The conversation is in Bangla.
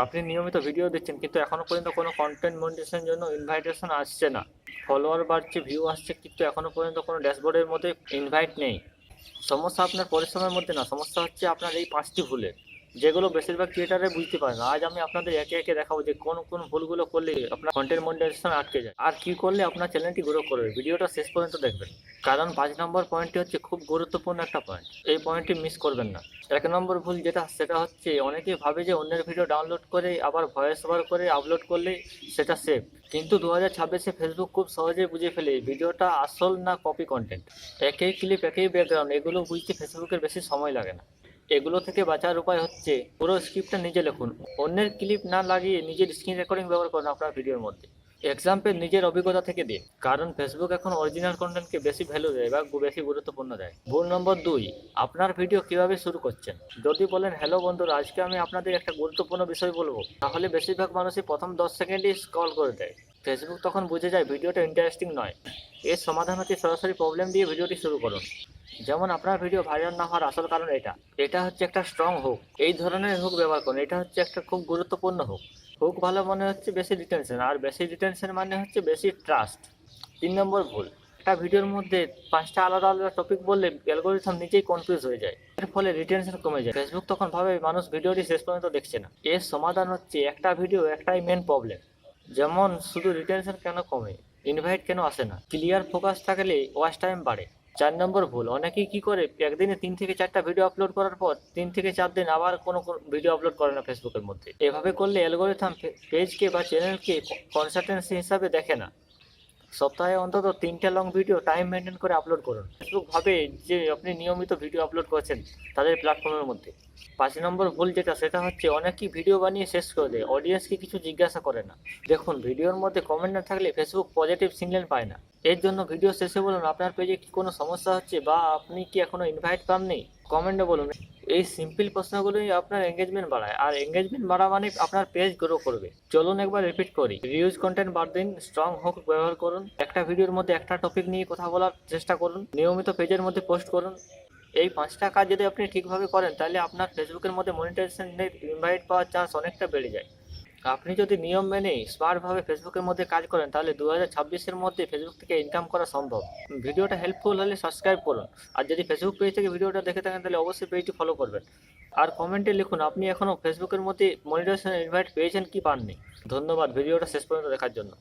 আপনি নিয়মিত ভিডিও দিচ্ছেন কিন্তু এখনো পর্যন্ত কোনো কন্টেন্ট মনিটাইজেশনের জন্য ইনভাইটেশন আসছে না। ফলোয়ার বাড়ছে, ভিউ আসছে, কিন্তু এখনো পর্যন্ত কোনো ড্যাশবোর্ডের মধ্যে ইনভাইট নেই। সমস্যা আপনার পরিশ্রমের মধ্যে না, সমস্যা হচ্ছে আপনার এই 5টি ভুলের, যেগুলো বেশিরভাগ ক্রিয়েটারে বুঝতে পারে না। আজ আমি আপনাদের একে একে দেখাবো যে কোন কোন ভুলগুলো করলে আপনার কন্টেন্ট মনিটাইজেশন আটকে যায় আর কি করলে আপনার চ্যানেলটি গ্রো করবে। ভিডিওটা শেষ পর্যন্ত দেখবেন, কারণ 5 নম্বর পয়েন্টটি হচ্ছে খুব গুরুত্বপূর্ণ একটা পয়েন্ট। এই পয়েন্টটি মিস করবেন না। 1 নম্বর ভুল সেটা হচ্ছে অনেকেই ভাবে যে অন্যের ভিডিও ডাউনলোড করে আবার ভয়েস ওভার করে আপলোড করলে সেটা সেভ। কিন্তু 2026-এ ফেসবুক খুব সহজেই বুঝে ফেলে ভিডিওটা আসল না কপি কন্টেন্ট। একই ক্লিপ, একই ব্যাকগ্রাউন্ড, এগুলো বুঝতে ফেসবুকের বেশি সময় লাগে না। এগুলো থেকে বাঁচার উপায় হচ্ছে পুরো স্ক্রিপ্টটা নিজে লিখুন। অন্যের ক্লিপ না লাগিয়ে নিজের স্ক্রিন রেকর্ডিং ব্যবহার করুন আপনার ভিডিওর মধ্যে। এক্সাম্পল নিজের অভিজ্ঞতা থেকে দিন, কারণ ফেসবুক এখন অরিজিনাল কন্টেন্টকে বেশি ভ্যালু দেয় বা বেশি গুরুত্বপূর্ণ দেয়। ভুল নম্বর 2, আপনার ভিডিও কিভাবে শুরু করছেন। যদি বলেন হ্যালো বন্ধুরা, আজকে আমি আপনাদের একটা গুরুত্বপূর্ণ বিষয় বলবো, তাহলে বেশিরভাগ মানুষই প্রথম 10 সেকেন্ডই স্ক্রল করে দেয়। ফেসবুক তখন বুঝে যায় ভিডিওটা ইন্টারেস্টিং নয়। এর সমাধান হচ্ছে সরাসরি প্রবলেম দিয়ে ভিডিওটি শুরু করুন। যেমন আপনার ভিডিও ভাইরাল না হওয়ার আসল কারণ এটা হচ্ছে একটা স্ট্রং হুক। এই ধরনের হুক ব্যবহার করুন। এটা হচ্ছে একটা খুব গুরুত্বপূর্ণ হুক। হুক ভালো মানে হচ্ছে বেশি রিটেনশন, আর বেশি রিটেনশন মানে হচ্ছে বেশি ট্রাস্ট। 3 নম্বর ভুল, একটা ভিডিওর মধ্যে 5টা আলাদা আলাদা টপিক বললে অ্যালগোরিথম নিজেই কনফিউজ হয়ে যায়। এর ফলে রিটেনশন কমে যায়। ফেসবুক তখন ভাবে মানুষ ভিডিওটি শেষ পর্যন্ত দেখছে না। এর সমাধান হচ্ছে একটা ভিডিও একটাই মেন প্রবলেম। যেমন শুধু রিটেনশন কেন কমে, ইনভাইট কেন আসে না, ক্লিয়ার ফোকাস থাকলে ওয়াচ টাইম বাড়ে। 4 নম্বর ভুল, অনেকেই কি করে একদিনে 3 থেকে 4টা ভিডিও আপলোড করার পর 3 থেকে 4 দিন আবার কোনো ভিডিও আপলোড করে না ফেসবুকের মধ্যে। এভাবে করলে অ্যালগোরিথম পেজকে বা চ্যানেলকে কনসিস্টেন্সি হিসাবে দেখে না। সপ্তাহে অন্তত 3টা লং ভিডিও টাইম মেনটেন করে আপলোড করুন। ফেসবুক ভাবে যে আপনি নিয়মিত ভিডিও আপলোড করছেন তাদের প্ল্যাটফর্মের মধ্যে। 5 নম্বর ভুল সেটা হচ্ছে অনেকেই ভিডিও বানিয়ে শেষ করে দেয়, অডিয়েন্সকে কিছু জিজ্ঞাসা করে না। দেখুন, ভিডিওর মধ্যে কমেন্ট না থাকলে ফেসবুক পজিটিভ সিগন্যাল পায় না। এর জন্য ভিডিও শেষে বলুন আপনার পেজে কি কোনো সমস্যা হচ্ছে বা আপনি কি এখনো ইনভাইট পাননি। কমেন্টে বলুন। এই সিম্পল প্রশ্নগুলোই আপনার এঙ্গেজমেন্ট বাড়ায়, আর এঙ্গেজমেন্ট বাড়া মানে আপনার পেজ গ্রো করবে। চলুন একবার রিপিট করি। রিউজ কন্টেন্ট বাদ দিন, স্ট্রং হুক ব্যবহার করুন, একটা ভিডিওর মধ্যে একটা টপিক নিয়ে কথা বলার চেষ্টা করুন, নিয়মিত পেজের মধ্যে পোস্ট করুন। এই 5টা কাজ যদি আপনি ঠিকভাবে করেন তাহলে আপনার ফেসবুকের মধ্যে মনিটাইজেশনের ইনভাইট পাওয়ার চান্স অনেকটা বেড়ে যায়। আপনি যদি নিয়ম মেনে স্মার্টভাবে ফেসবুকের মধ্যে কাজ করেন তাহলে 2026-এর মধ্যে ফেসবুক থেকে ইনকাম করা সম্ভব। ভিডিওটা হেল্পফুল হলে সাবস্ক্রাইব করুন, আর যদি ফেসবুক পেজ থেকে ভিডিওটা দেখে থাকেন তাহলে অবশ্যই পেজটি ফলো করবেন। আর কমেন্টে লিখুন আপনি এখনও ফেসবুকের মধ্যে মনিটাইজেশন ইনভাইট পেয়েছেন কি পাননি। ধন্যবাদ ভিডিওটা শেষ পর্যন্ত দেখার জন্য।